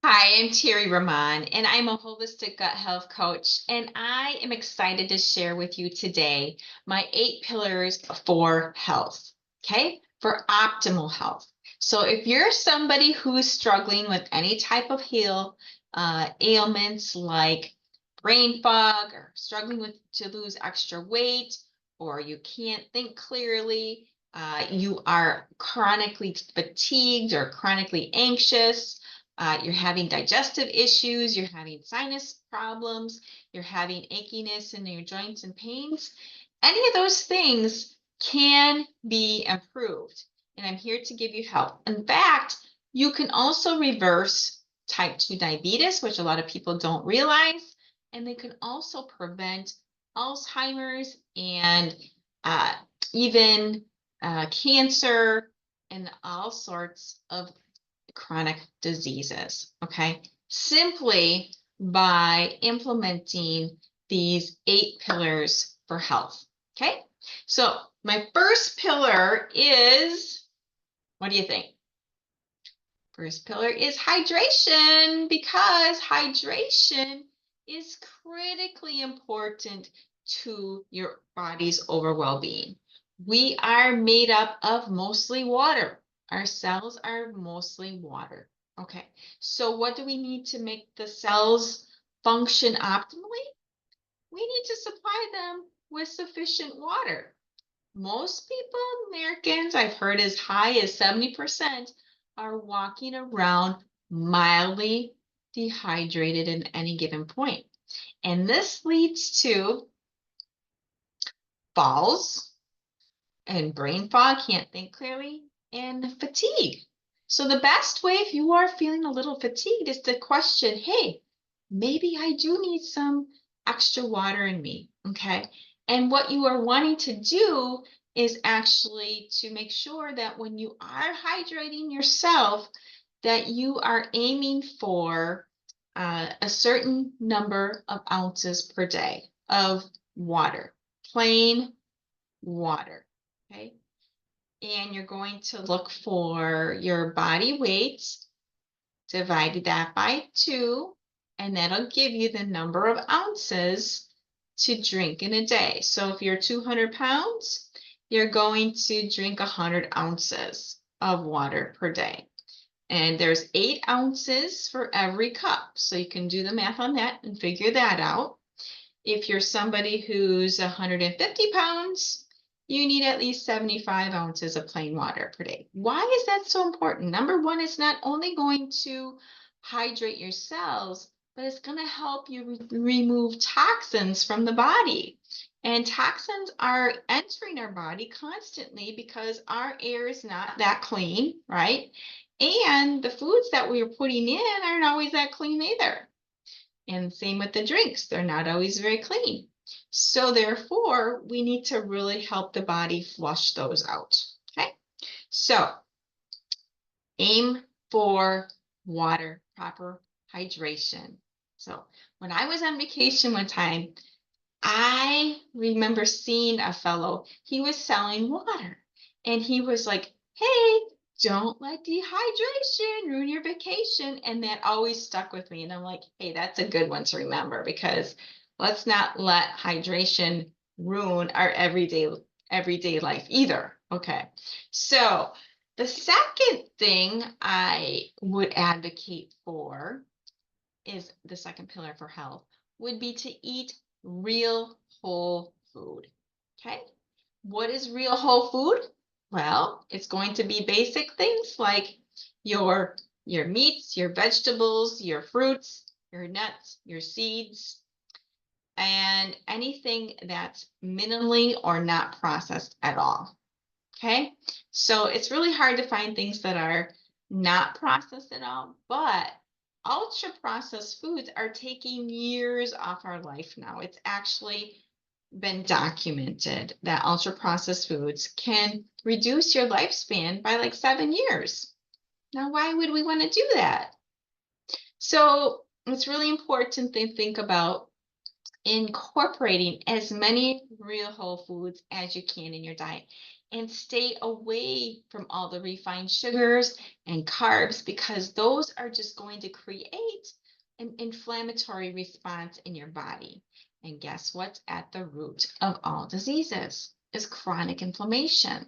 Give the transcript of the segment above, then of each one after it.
Hi, I'm Terry Rahman, and I'm a holistic gut health coach. And I am excited to share with you today my 8 pillars for health, okay? For optimal health. So, if you're somebody who's struggling with any type of ailments like brain fog, or struggling to lose extra weight, or you can't think clearly, you are chronically fatigued or chronically anxious, you're having digestive issues, you're having sinus problems, you're having achiness in your joints and pains, any of those things can be improved. And I'm here to give you help. In fact, you can also reverse type 2 diabetes, which a lot of people don't realize, and they can also prevent Alzheimer's and uh, even cancer and all sorts of chronic diseases, okay? Simply by implementing these 8 pillars for health, okay? So my first pillar is, what do you think? First pillar is hydration, because hydration is critically important to your body's overall well-being. We are made up of mostly water. Our cells are mostly water. Okay, so what do we need to make the cells function optimally? We need to supply them with sufficient water. Most people, Americans, I've heard as high as 70%, are walking around mildly dehydrated at any given point. And this leads to falls and brain fog, can't think clearly, and fatigue. So the best way, if you are feeling a little fatigued, is to question, hey, maybe I do need some extra water in me. Okay. And what you are wanting to do is actually to make sure that when you are hydrating yourself, that you are aiming for a certain number of ounces per day of water, plain water. Okay. And you're going to look for your body weight, divide that by 2, and that'll give you the number of ounces to drink in a day. So if you're 200 pounds, you're going to drink 100 ounces of water per day. And there's 8 ounces for every cup. So you can do the math on that and figure that out. If you're somebody who's 150 pounds, you need at least 75 ounces of plain water per day. Why is that so important? Number one, it's not only going to hydrate your cells, but it's going to help you remove toxins from the body. And toxins are entering our body constantly because our air is not that clean, right? And the foods that we are putting in aren't always that clean either. And same with the drinks, they're not always very clean. So therefore, we need to really help the body flush those out. Okay. So aim for water, proper hydration. So when I was on vacation one time, I remember seeing a fellow, he was selling water, and he was like, hey, don't let dehydration ruin your vacation. And that always stuck with me. And I'm like, hey, that's a good one to remember, because let's not let hydration ruin our everyday life either. Okay. So the second thing I would advocate for is the second pillar for health would be to eat real whole food. Okay. What is real whole food? Well, it's going to be basic things like your your meats, your vegetables, your fruits, your nuts, your seeds, and anything that's minimally or not processed at all. Okay. So it's really hard to find things that are not processed at all, but ultra processed foods are taking years off our life now. It's actually been documented that ultra processed foods can reduce your lifespan by like 7 years. Now, why would we want to do that? So it's really important to think about incorporating as many real whole foods as you can in your diet. and stay away from all the refined sugars and carbs because those are just going to create an inflammatory response in your body. And guess what's at the root of all diseases is chronic inflammation.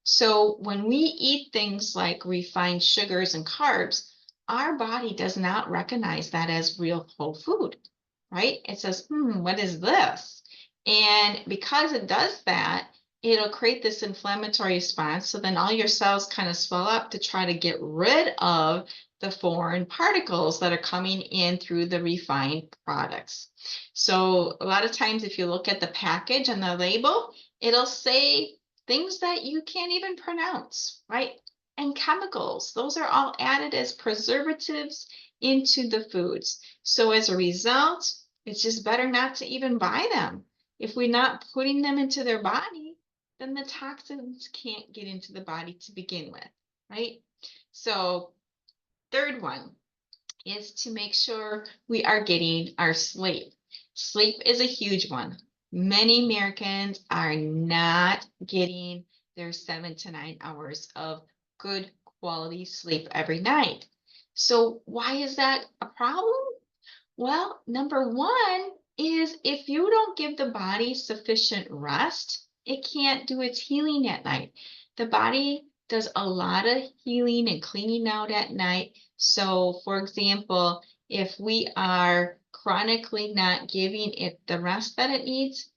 So when we eat things like refined sugars and carbs, our body does not recognize that as real whole food, right? It says, what is this? And because it does that, it'll create this inflammatory response. So then all your cells kind of swell up to try to get rid of the foreign particles that are coming in through the refined products. So a lot of times, if you look at the package and the label, it'll say things that you can't even pronounce, right? And chemicals, those are all added as preservatives into the foods. So as a result, it's just better not to even buy them. If we're not putting them into their body, then the toxins can't get into the body to begin with, right? So third one is to make sure we are getting our sleep. Sleep is a huge one. Many Americans are not getting their 7 to 9 hours of good quality sleep every night. So why is that a problem? Well, number one is if you don't give the body sufficient rest, it can't do its healing at night. The body does a lot of healing and cleaning out at night. So, for example, if we are chronically not giving it the rest that it needs,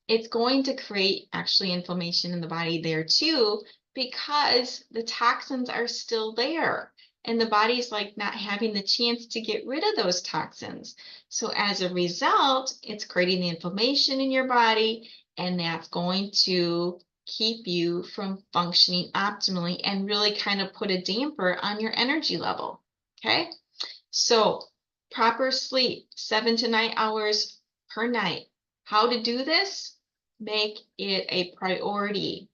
it's going to create actually inflammation in the body there too, because the toxins are still there and the body's like not having the chance to get rid of those toxins. So as a result, it's creating the inflammation in your body, and that's going to keep you from functioning optimally and really kind of put a damper on your energy level. Okay. So proper sleep, 7 to 9 hours per night. How to do this? Make it a priority.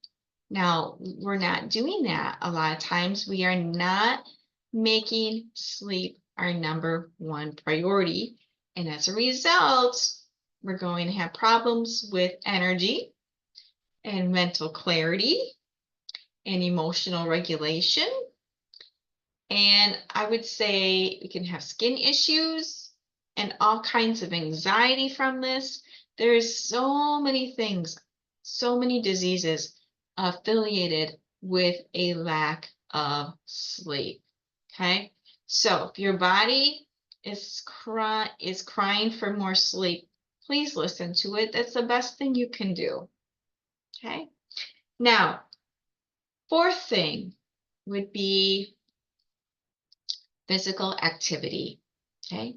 Now, we're not doing that a lot of times. We are not making sleep our number one priority. And as a result, we're going to have problems with energy and mental clarity and emotional regulation. And I would say we can have skin issues and all kinds of anxiety from this. There's so many things, so many diseases affiliated with a lack of sleep. Okay. So if your body is crying for more sleep, please listen to it. That's the best thing you can do. Okay. Now, fourth thing would be physical activity. Okay.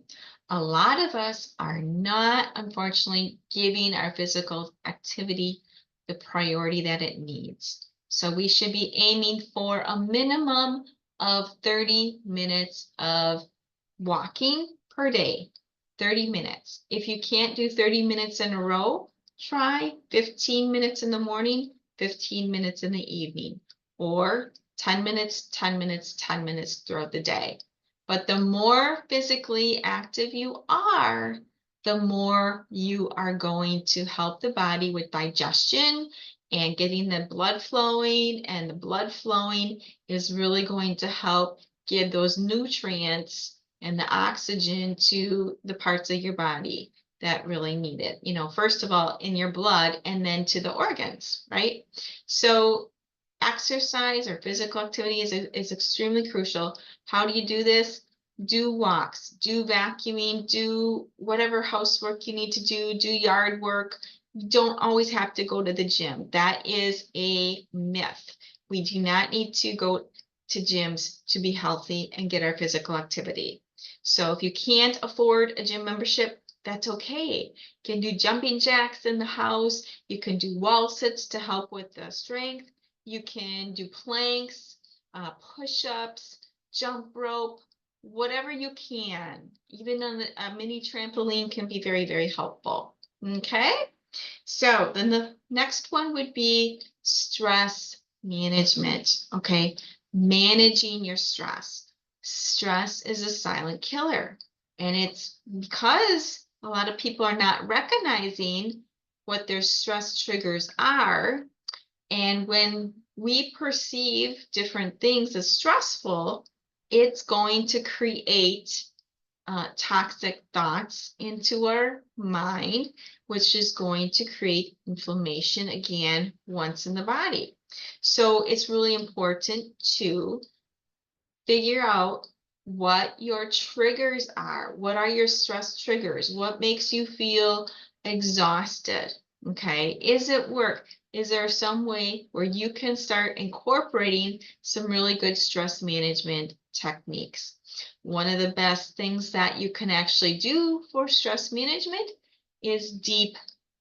A lot of us are not, unfortunately, giving our physical activity the priority that it needs. So we should be aiming for a minimum of 30 minutes of walking per day. 30 minutes. If you can't do 30 minutes in a row, try 15 minutes in the morning, 15 minutes in the evening, or 10 minutes, 10 minutes, 10 minutes throughout the day. But the more physically active you are, the more you are going to help the body with digestion and getting the blood flowing. And the blood flowing is really going to help give those nutrients and the oxygen to the parts of your body that really need it. First of all, in your blood and then to the organs, right? So exercise or physical activity is extremely crucial. How do you do this? Do walks, do vacuuming, do whatever housework you need to do yard work. You don't always have to go to the gym. That is a myth. We do not need to go to gyms to be healthy and get our physical activity. So if you can't afford a gym membership, that's okay. You can do jumping jacks in the house. You can do wall sits to help with the strength. You can do planks, push-ups, jump rope, whatever you can. Even on a mini trampoline can be very, very helpful. Okay, so then the next one would be stress management. Okay, managing your stress. Stress is a silent killer, and it's because a lot of people are not recognizing what their stress triggers are. And when we perceive different things as stressful, it's going to create toxic thoughts into our mind, which is going to create inflammation again once in the body. So it's really important to figure out what your triggers are. What are your stress triggers? What makes you feel exhausted? Okay, is it work? Is there some way where you can start incorporating some really good stress management techniques? One of the best things that you can actually do for stress management is deep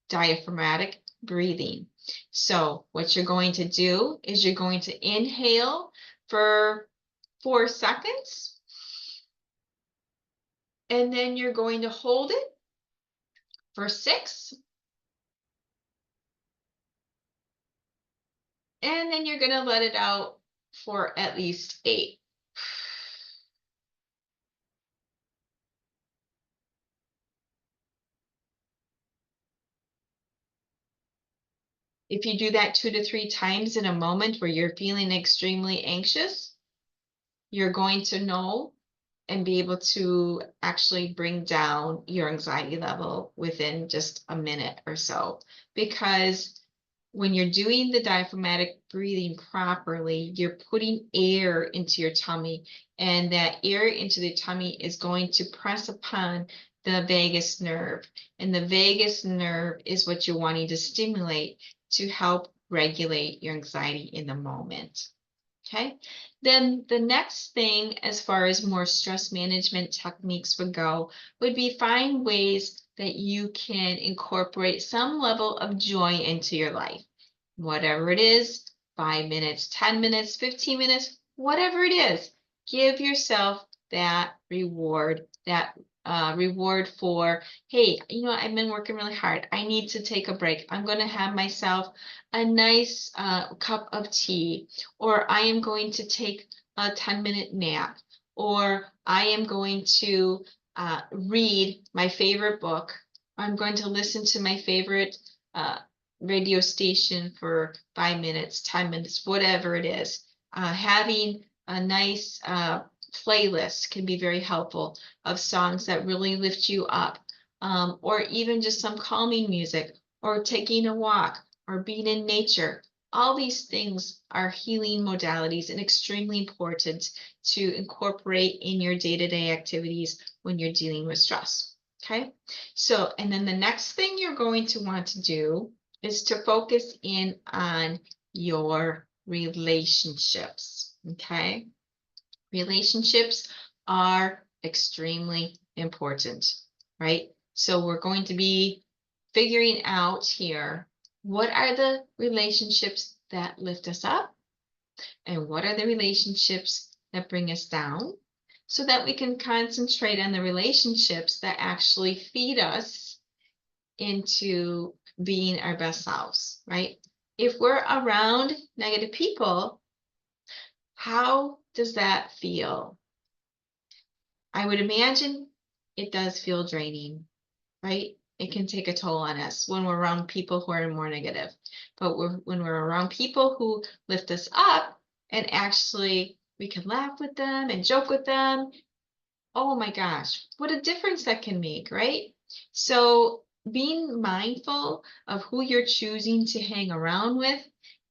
diaphragmatic breathing. So what you're going to do is you're going to inhale for 4 seconds, and then you're going to hold it for 6, and then you're going to let it out for at least 8. If you do that 2 to 3 times in a moment where you're feeling extremely anxious, you're going to know and be able to actually bring down your anxiety level within just a minute or so. Because when you're doing the diaphragmatic breathing properly, you're putting air into your tummy, and that air into the tummy is going to press upon the vagus nerve. And the vagus nerve is what you're wanting to stimulate to help regulate your anxiety in the moment. Okay, then the next thing, as far as more stress management techniques would go, would be find ways that you can incorporate some level of joy into your life. Whatever it is, 5 minutes, 10 minutes, 15 minutes, whatever it is, give yourself that reward for, hey, I've been working really hard. I need to take a break. I'm going to have myself a nice cup of tea, or I am going to take a 10-minute nap, or I am going to read my favorite book. I'm going to listen to my favorite radio station for 5 minutes, 10 minutes, whatever it is. Having a nice playlist can be very helpful of songs that really lift you up, or even just some calming music, or taking a walk, or being in nature. All these things are healing modalities and extremely important to incorporate in your day-to-day activities when you're dealing with stress. Okay, so, and then the next thing you're going to want to do is to focus in on your relationships. Okay, relationships are extremely important, right? So we're going to be figuring out here, what are the relationships that lift us up, and what are the relationships that bring us down, so that we can concentrate on the relationships that actually feed us into being our best selves, right? If we're around negative people, how does that feel? I would imagine it does feel draining, right? It can take a toll on us when we're around people who are more negative. But when we're around people who lift us up, and actually we can laugh with them and joke with them, oh my gosh, what a difference that can make, right? So being mindful of who you're choosing to hang around with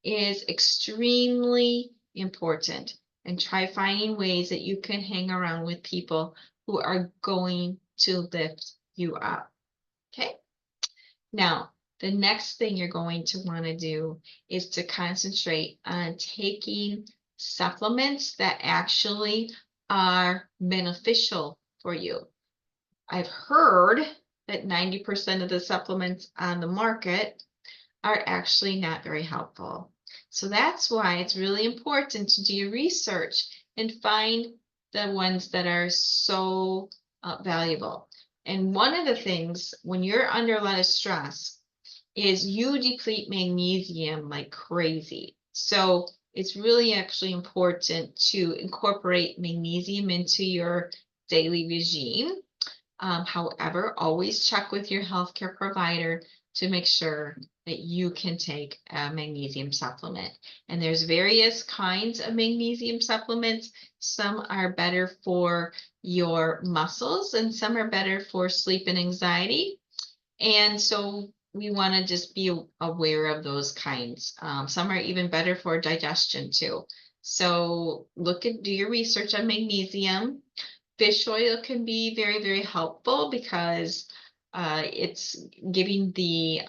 is extremely important. And try finding ways that you can hang around with people who are going to lift you up. Okay? Now, the next thing you're going to want to do is to concentrate on taking supplements that actually are beneficial for you. I've heard that 90% of the supplements on the market are actually not very helpful. So that's why it's really important to do your research and find the ones that are so valuable. And one of the things when you're under a lot of stress is you deplete magnesium like crazy. So it's really actually important to incorporate magnesium into your daily regime. However, always check with your healthcare provider to make sure that you can take a magnesium supplement. And there's various kinds of magnesium supplements. Some are better for your muscles and some are better for sleep and anxiety. And so we want to just be aware of those kinds. Some are even better for digestion too. So do your research on magnesium. Fish oil can be very, very helpful because it's giving the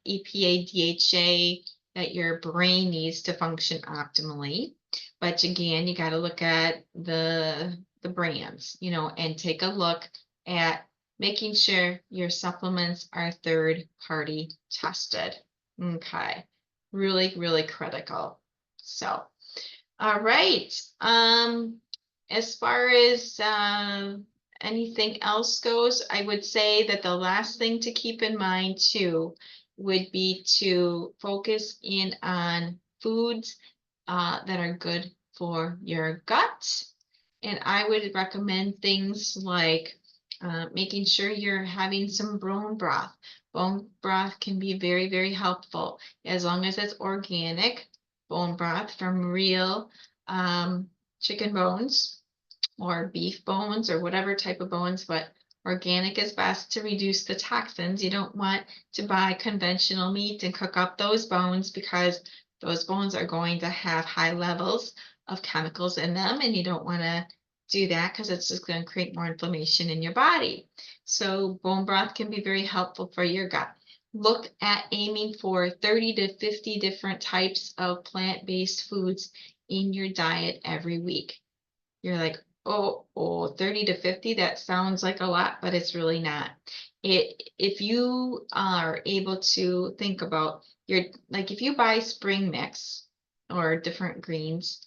EPA, DHA that your brain needs to function optimally. But again, you got to look at the brands, and take a look at making sure your supplements are third party tested. Okay, really, really critical. So, all right. As far as anything else goes, I would say that the last thing to keep in mind too would be to focus in on foods that are good for your gut. And I would recommend things like making sure you're having some bone broth. Bone broth can be very, very helpful as long as it's organic bone broth from real chicken bones or beef bones or whatever type of bones, but organic is best to reduce the toxins. You don't want to buy conventional meat and cook up those bones because those bones are going to have high levels of chemicals in them, and you don't want to do that because it's just going to create more inflammation in your body. So bone broth can be very helpful for your gut. Look at aiming for 30 to 50 different types of plant-based foods in your diet every week. You're like, oh, 30 to 50, that sounds like a lot, but it's really not. If you are able to think about if you buy spring mix or different greens,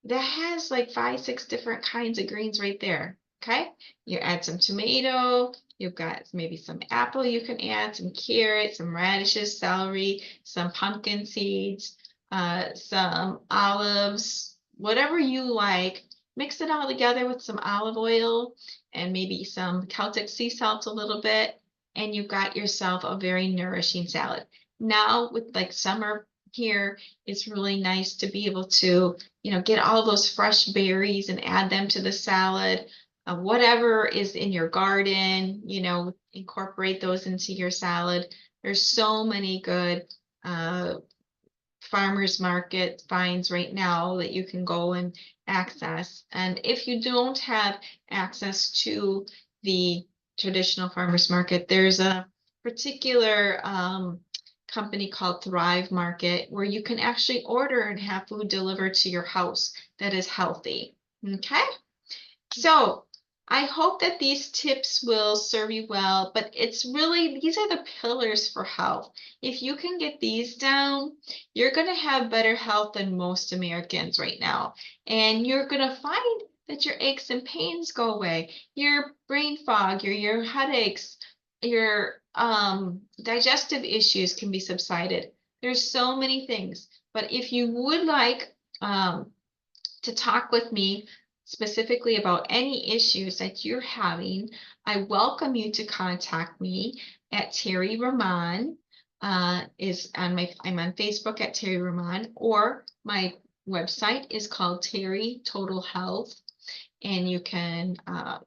that has like 5, 6 different kinds of greens right there. Okay. You add some tomato, you've got maybe some apple you can add, some carrots, some radishes, celery, some pumpkin seeds, some olives, whatever you like. Mix it all together with some olive oil and maybe some Celtic sea salt a little bit, and you've got yourself a very nourishing salad. Now with like summer here, it's really nice to be able to get all those fresh berries and add them to the salad. Whatever is in your garden, incorporate those into your salad. There's so many good farmers market finds right now that you can go and access. And if you don't have access to the traditional farmers market, there's a particular company called Thrive Market where you can actually order and have food delivered to your house that is healthy. Okay, so I hope that these tips will serve you well, but these are the pillars for health. If you can get these down, you're going to have better health than most Americans right now. And you're going to find that your aches and pains go away, your brain fog, your headaches, your digestive issues can be subsided. There's so many things. But if you would like to talk with me specifically about any issues that you're having, I welcome you to contact me at Terry Rahman. I'm on Facebook at Terry Rahman, or my website is called Terry Total Health. And you can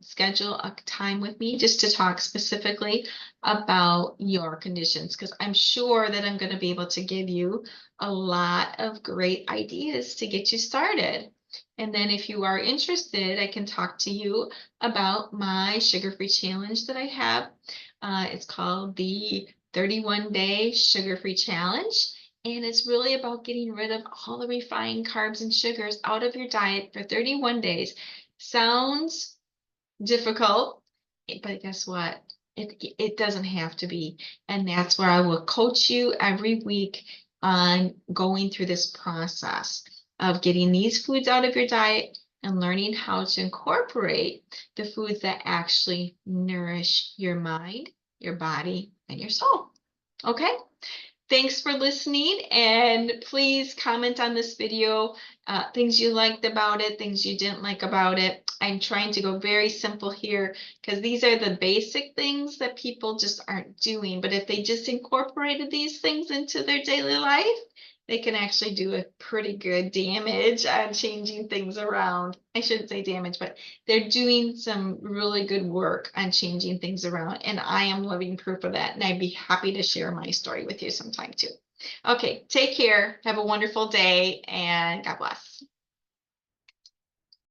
schedule a time with me just to talk specifically about your conditions, because I'm sure that I'm going to be able to give you a lot of great ideas to get you started. And then if you are interested, I can talk to you about my sugar-free challenge that I have. It's called the 31-Day Sugar-Free Challenge. And it's really about getting rid of all the refined carbs and sugars out of your diet for 31 days. Sounds difficult, but guess what? It doesn't have to be. And that's where I will coach you every week on going through this process of getting these foods out of your diet and learning how to incorporate the foods that actually nourish your mind, your body, and your soul. Okay? Thanks for listening, and please comment on this video, things you liked about it, things you didn't like about it. I'm trying to go very simple here because these are the basic things that people just aren't doing. But if they just incorporated these things into their daily life, they can actually do a pretty good damage on changing things around. I shouldn't say damage, but they're doing some really good work on changing things around. And I am living proof of that. And I'd be happy to share my story with you sometime too. Okay, take care. Have a wonderful day and God bless.